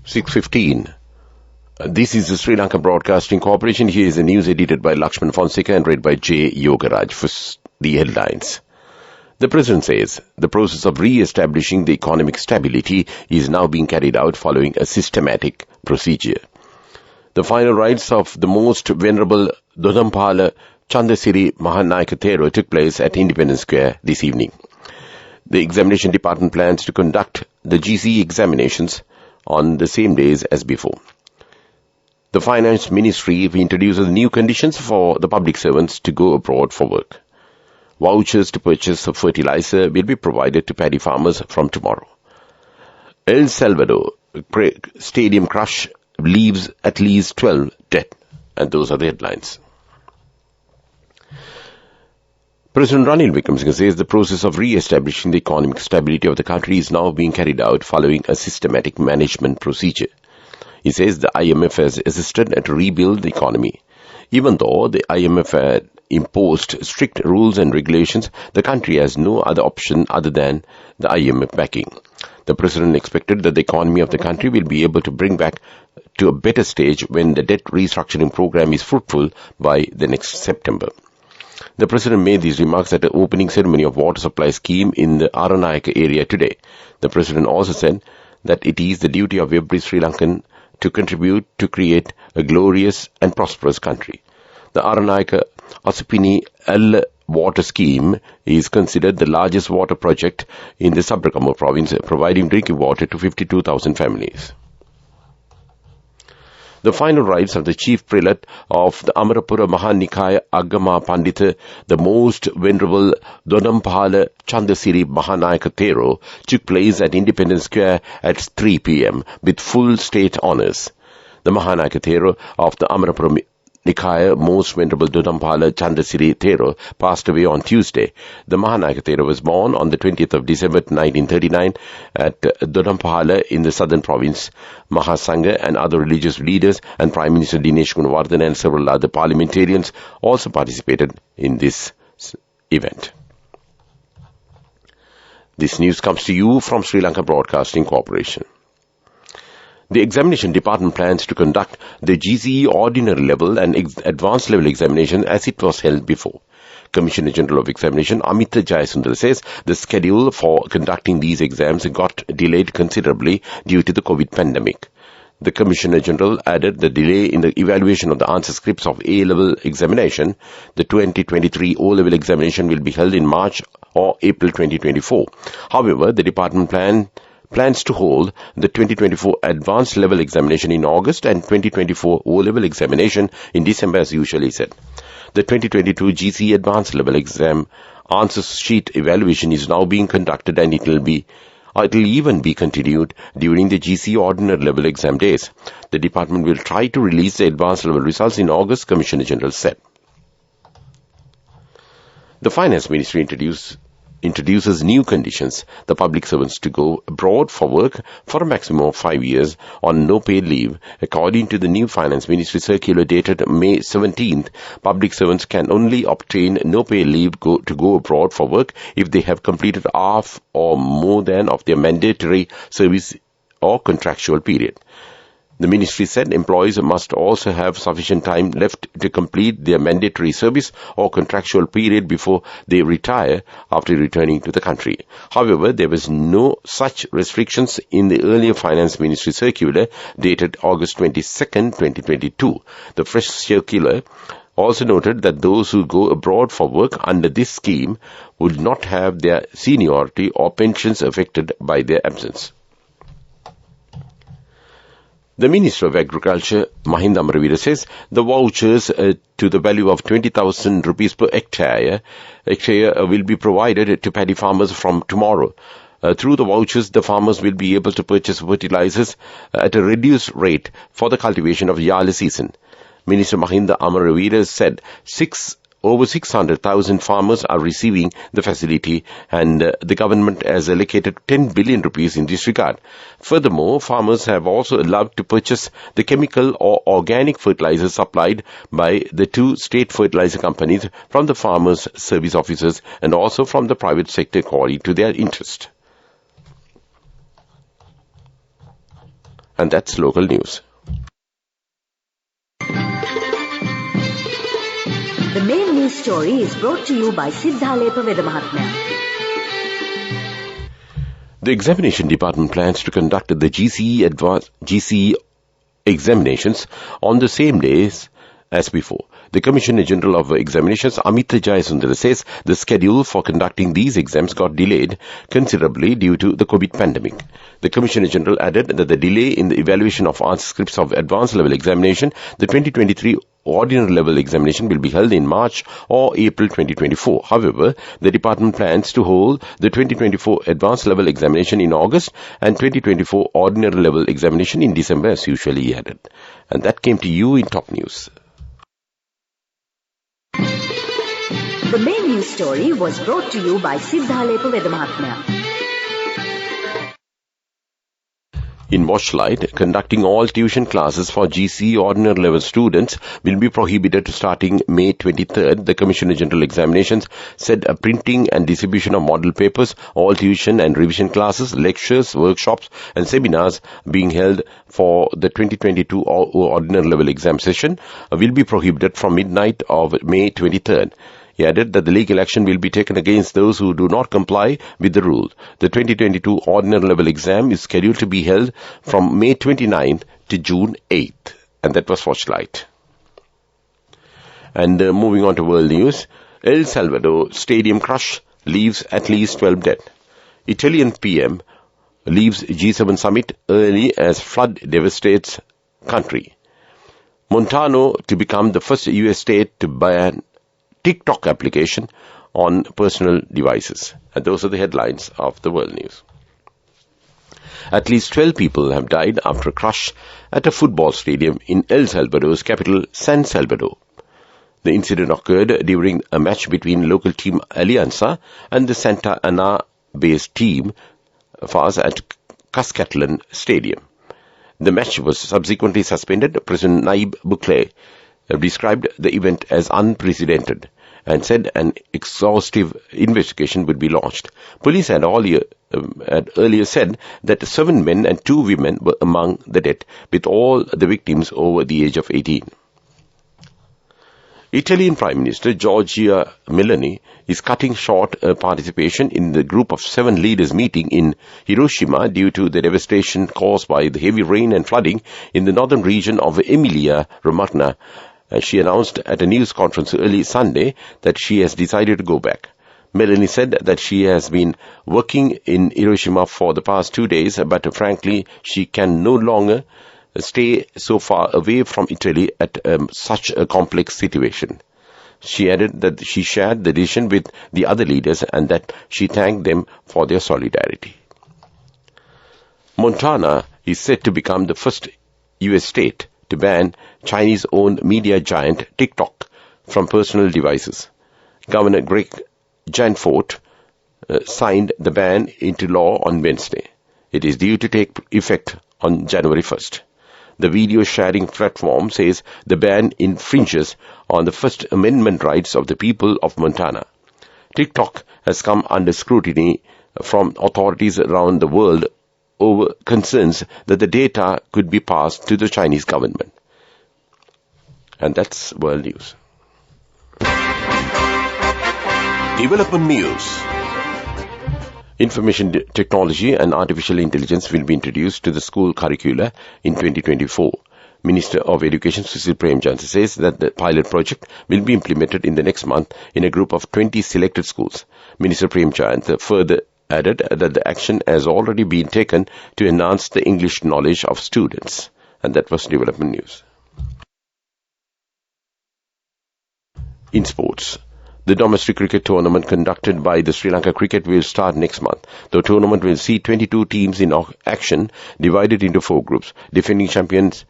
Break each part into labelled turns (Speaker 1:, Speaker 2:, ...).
Speaker 1: 6:15. This is the Sri Lanka Broadcasting Corporation. Here is the news edited by Lakshman Fonseca and read by J. Yogaraj. For the headlines. The President says the process of re-establishing the economic stability is now being carried out following a systematic procedure. The final rites of the most venerable Dodampala Chandasiri Mahanayaka Thero took place at Independence Square this evening. The examination department plans to conduct the GC examinations on the same days as before. The Finance Ministry introduces new conditions for the public servants to go abroad for work. Vouchers to purchase fertilizer will be provided to paddy farmers from tomorrow. El Salvador stadium crush leaves at least 12 dead. And those are the headlines. President Ranil Wickremesinghe says the process of re-establishing the economic stability of the country is now being carried out following a systematic management procedure. He says the IMF has assisted to rebuild the economy. Even though the IMF had imposed strict rules and regulations, the country has no other option other than the IMF backing. The President expected that the economy of the country will be able to bring back to a better stage when the debt restructuring program is fruitful by the next September. The President made these remarks at the opening ceremony of water supply scheme in the Aranayaka area today. The President also said that it is the duty of every Sri Lankan to contribute to create a glorious and prosperous country. The Aranayaka Asupini L water scheme is considered the largest water project in the Sabrakama province, providing drinking water to 52,000 families. The final rites of the chief prelate of the Amarapura Mahanikaya Agama Pandita, the most venerable Dodampala Chandasiri Mahanayaka Thero, took place at Independence Square at 3 p.m. with full state honours. The Mahanayaka Thero of the Amarapura Nikaya, most venerable Dodampala Chandasiri Thero, passed away on Tuesday. The Mahanayaka Thero was born on the 20th of December 1939 at Dodampala in the southern province. Mahasangha and other religious leaders and Prime Minister Dinesh Gunawardena and several other parliamentarians also participated in this event. This news comes to you from Sri Lanka Broadcasting Corporation. The examination department plans to conduct the GCE ordinary level and advanced level examination as it was held before. Commissioner General of Examination Amita Jayasundar says the schedule for conducting these exams got delayed considerably due to the COVID pandemic. The Commissioner General added the delay in the evaluation of the answer scripts of A-level examination. The 2023 O-level examination will be held in March or April 2024. However, the department plans to hold the 2024 advanced level examination in August and 2024 O-level examination in December as usually said. The 2022 GC advanced level exam answer sheet evaluation is now being conducted and it will even be continued during the GC ordinary level exam days. The department will try to release the advanced level results in August, Commissioner General said. The Finance Ministry introduces new conditions the public servants to go abroad for work for a maximum of 5 years on no paid leave. According to the new Finance Ministry circular dated May 17th, public servants can only obtain no paid leave to go abroad for work if they have completed half or more than of their mandatory service or contractual period. The ministry said employees must also have sufficient time left to complete their mandatory service or contractual period before they retire after returning to the country. However, there was no such restrictions in the earlier Finance Ministry circular dated August 22nd, 2022. The fresh circular also noted that those who go abroad for work under this scheme would not have their seniority or pensions affected by their absence. The Minister of Agriculture, Mahinda Amaraveera, says the vouchers to the value of 20,000 rupees per hectare will be provided to paddy farmers from tomorrow. Through the vouchers, the farmers will be able to purchase fertilizers at a reduced rate for the cultivation of Yala season. Minister Mahinda Amaraveera said over 600,000 farmers are receiving the facility and the government has allocated 10 billion rupees in this regard. Furthermore, farmers have also allowed to purchase the chemical or organic fertilizers supplied by the two state fertilizer companies from the farmers' service officers and also from the private sector according to their interest. And that's local news.
Speaker 2: The main news story is brought to you by Siddhalepa Vedamahatmya.
Speaker 1: The examination department plans to conduct the GCE examinations on the same days as before. The Commissioner General of Examinations, Amit Jayasundara, says the schedule for conducting these exams got delayed considerably due to the COVID pandemic. The Commissioner General added that the delay in the evaluation of answer scripts of advanced level examination, the 2023 ordinary level examination, will be held in March or April 2024. However, the department plans to hold the 2024 advanced level examination in August and 2024 ordinary level examination in December as usually, he added. And that came to you in top news.
Speaker 2: The main news story was brought to you by Siddhalepa Vedamahatmya.
Speaker 1: In Watchlight, conducting all tuition classes for GCE ordinary level students will be prohibited starting May 23rd. The Commissioner General Examinations said printing and distribution of model papers, all tuition and revision classes, lectures, workshops and seminars being held for the 2022 ordinary level exam session will be prohibited from midnight of May 23rd. He added that the legal action will be taken against those who do not comply with the rule. The 2022 ordinary level exam is scheduled to be held from May 29th to June 8th. And that was Watchlight. And moving on to world news, El Salvador stadium crush leaves at least 12 dead. Italian PM leaves G7 summit early as flood devastates country. Montana to become the first US state to ban TikTok application on personal devices. And those are the headlines of the world news. At least 12 people have died after a crash at a football stadium in El Salvador's capital, San Salvador. The incident occurred during a match between local team Alianza and the Santa Ana-based team FAS at Cuscatlan Stadium. The match was subsequently suspended. President Nayib Bukele described the event as unprecedented and said an exhaustive investigation would be launched. Police had earlier said that 7 men and 2 women were among the dead, with all the victims over the age of 18. Italian Prime Minister Giorgia Meloni is cutting short her participation in the Group of 7 leaders meeting in Hiroshima due to the devastation caused by the heavy rain and flooding in the northern region of Emilia-Romagna. She announced at a news conference early Sunday that she has decided to go back. Meloni said that she has been working in Hiroshima for the past 2 days, but frankly, she can no longer stay so far away from Italy at such a complex situation. She added that she shared the decision with the other leaders and that she thanked them for their solidarity. Montana is set to become the first US state to ban Chinese-owned media giant TikTok from personal devices. Governor Greg Gianforte signed the ban into law on Wednesday. It is due to take effect on January 1st. The video sharing platform says the ban infringes on the First Amendment rights of the people of Montana. TikTok has come under scrutiny from authorities around the world over concerns that the data could be passed to the Chinese government. And that's world news. Development news. Information technology and artificial intelligence will be introduced to the school curricula in 2024. Minister of Education Sushil Premchandsa says that the pilot project will be implemented in the next month in a group of 20 selected schools. Minister Premchandsa further added that the action has already been taken to enhance the English knowledge of students. And that was development news. In sports, the domestic cricket tournament conducted by the Sri Lanka Cricket will start next month. The tournament will see 22 teams in action, divided into 4 groups. Defending champions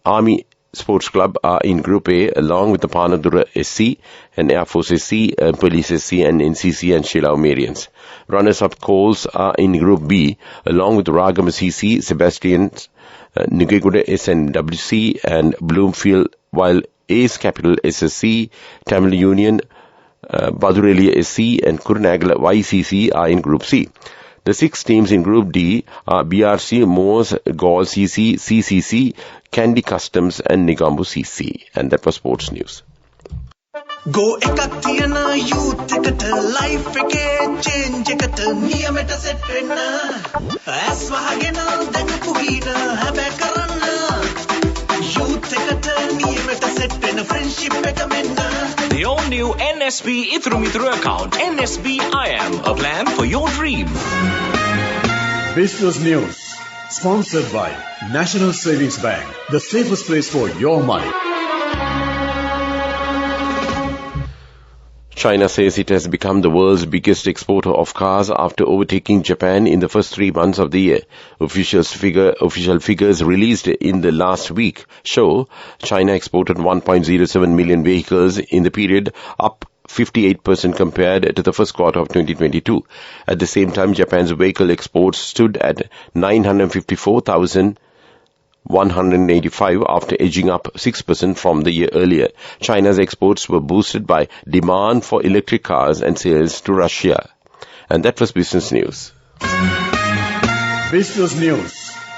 Speaker 1: Army Sports Club are in Group A, along with the Panadura SC and Air Force SC, Police SC and NCC and Sheila Marians. Runners-up Coles are in Group B, along with Ragam CC, Sebastian's, Nugeguda SNWC and Bloomfield, while Ace Capital SSC, Tamil Union, Badurelia SC and Kurunagala YCC are in Group C. The 6 teams in Group D are BRC, Moors, Gaul CC, CCC, Candy Customs and Nigambu CC. And that was sports news.
Speaker 3: Go ekakthiyana youth eකට life එකේ change එකට නියමෙට set වෙන්න ඇස් වහගෙන දැකපු වීන හැබැ කරන්න youth එකට නියමෙට set වෙන්න friendship එක මෙන්න.
Speaker 4: The all new NSB Ithru Mithru account, NSB IM, a plan for your dream.
Speaker 5: Business News, sponsored by National Savings Bank, the safest place for your money.
Speaker 1: China says it has become the world's biggest exporter of cars after overtaking Japan in the first 3 months of the year. Official figures released in the last week show China exported 1.07 million vehicles in the period, up 58% compared to the first quarter of 2022. At the same time, Japan's vehicle exports stood at 954,185 after edging up 6% from the year earlier. China's exports were boosted by demand for electric cars and sales to Russia. And that was Business News.
Speaker 5: Business News,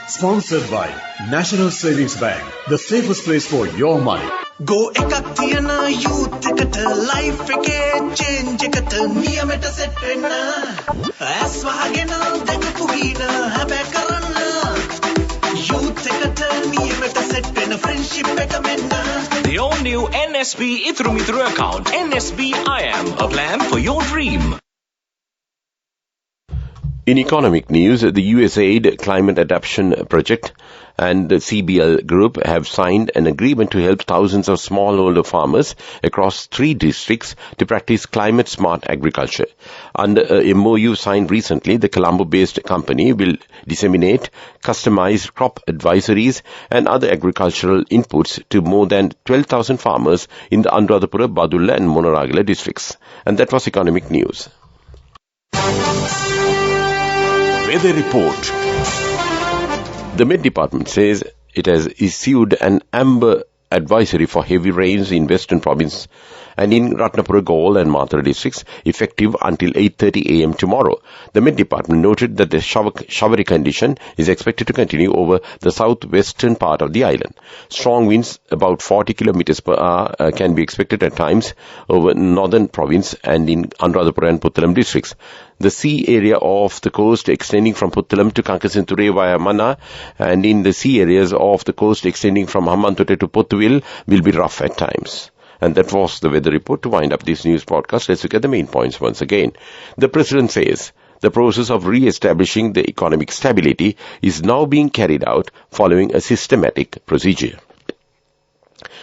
Speaker 5: sponsored by National Savings Bank, the safest place for your money.
Speaker 3: Go ekakthiyana youth එකට life එකේ change එකට නියමෙට set වෙන්න ඇස් වහගෙන දැකපු වීන හැබැ කරන්න youth එකට නියමෙට set වෙන්න friendship එක මෙන්න.
Speaker 4: The all new NSB Ithru Mithru account, NSB IM, a plan for your dream.
Speaker 1: In economic news, the USAID Climate Adaptation Project and the CBL Group have signed an agreement to help thousands of smallholder farmers across 3 districts to practice climate-smart agriculture. Under a MOU signed recently, the Colombo-based company will disseminate customized crop advisories and other agricultural inputs to more than 12,000 farmers in the Anuradhapura, Badulla and Monaragala districts. And that was economic news.
Speaker 4: Weather report.
Speaker 1: The Met Department says it has issued an amber advisory for heavy rains in Western Province and in Ratnapura, Gaul and Mathura districts effective until 8:30 a.m. tomorrow. The Met Department noted that the showery condition is expected to continue over the southwestern part of the island. Strong winds about 40 kilometers per hour can be expected at times over northern province and in Anuradhapura and Puttalam districts. The sea area of the coast extending from Puttalam to Kankasinture via Mana and in the sea areas of the coast extending from Hamantote to Pottuwil will be rough at times. And that was the weather report. To wind up this news podcast, let's look at the main points once again. The President says the process of re-establishing the economic stability is now being carried out following a systematic procedure.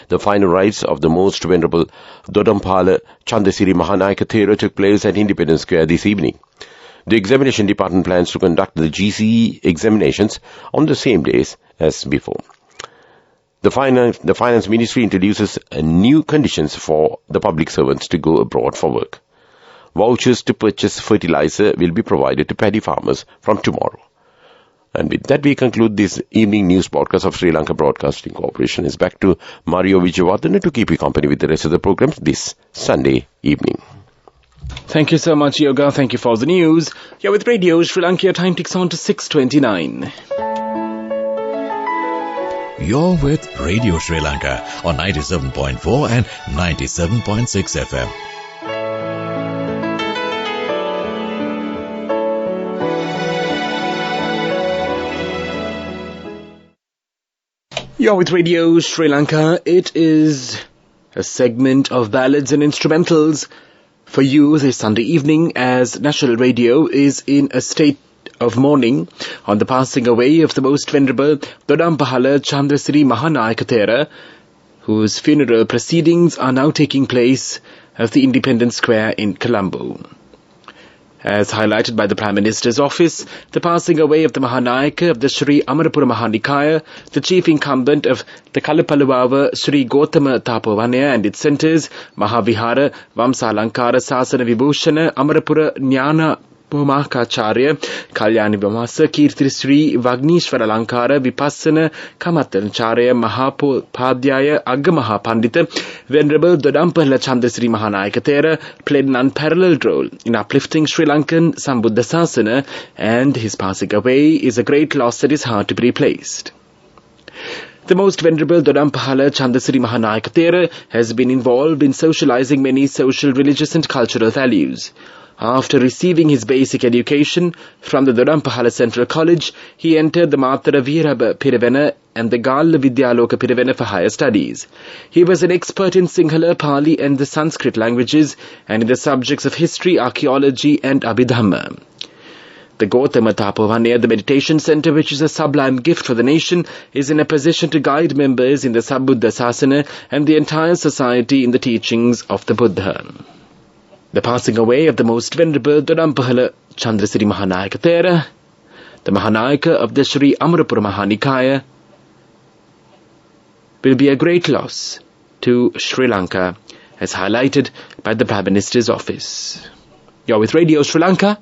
Speaker 1: The final rites of the Most Venerable Dodampala Chandasiri Mahanayaka Thera took place at Independence Square this evening. The examination department plans to conduct the GCE examinations on the same days as before. The Finance Ministry introduces new conditions for the public servants to go abroad for work. Vouchers to purchase fertilizer will be provided to paddy farmers from tomorrow. And with that, we conclude this evening news podcast of Sri Lanka Broadcasting Corporation. It's back to Mario Vijayawardena to keep you company with the rest of the programs this Sunday evening.
Speaker 6: Thank you so much, Yoga. Thank you for the news. You're with Radio Sri Lanka. Time ticks on to 6:29.
Speaker 7: You're with Radio Sri Lanka on 97.4 and 97.6 FM.
Speaker 6: You're with Radio Sri Lanka. It is a segment of ballads and instrumentals for you this Sunday evening as National Radio is in a state of mourning on the passing away of the Most Venerable Dodampahala Chandrasiri Mahanayaka Thera, whose funeral proceedings are now taking place at the Independence Square in Colombo. As highlighted by the Prime Minister's office, the passing away of the Mahanayaka of the Sri Amarapura Mahanikaya, the chief incumbent of the Kalapaluava Sri Gautama Tapovanaya and its centres, Mahavihara, Vamsalankara Sasana Vibhushana, Amarapura Jnana Bomakacharya, Kalyani Vamasa, Kirti Sri Vagnishwara Lankara, Vipassana Kamatanacharya, Mahapadhyaya, Agamaha Pandita, Venerable Dodampala Chandasri Mahanayakatera played an unparalleled role in uplifting Sri Lankan Sambuddha Sasana, and his passing away is a great loss that is hard to be replaced. The Most Venerable Dodampahala Chandasri Mahanayakatera has been involved in socializing many social, religious and cultural values. After receiving his basic education from the Dodampahala Central College, he entered the Matara Viraba Pirivena and the Gala Vidyaloka Pirivena for higher studies. He was an expert in Sinhala, Pali and the Sanskrit languages and in the subjects of history, archaeology and Abhidhamma. The Gautama Tapovanya, the meditation center, which is a sublime gift for the nation, is in a position to guide members in the Sambuddha Sasana and the entire society in the teachings of the Buddha. The passing away of the Most Venerable Dodampahala Chandrasri Mahanayakatera, the Mahanayaka of the Sri Amarapura Mahanikaya, will be a great loss to Sri Lanka, as highlighted by the Prime Minister's office. You're with Radio Sri Lanka.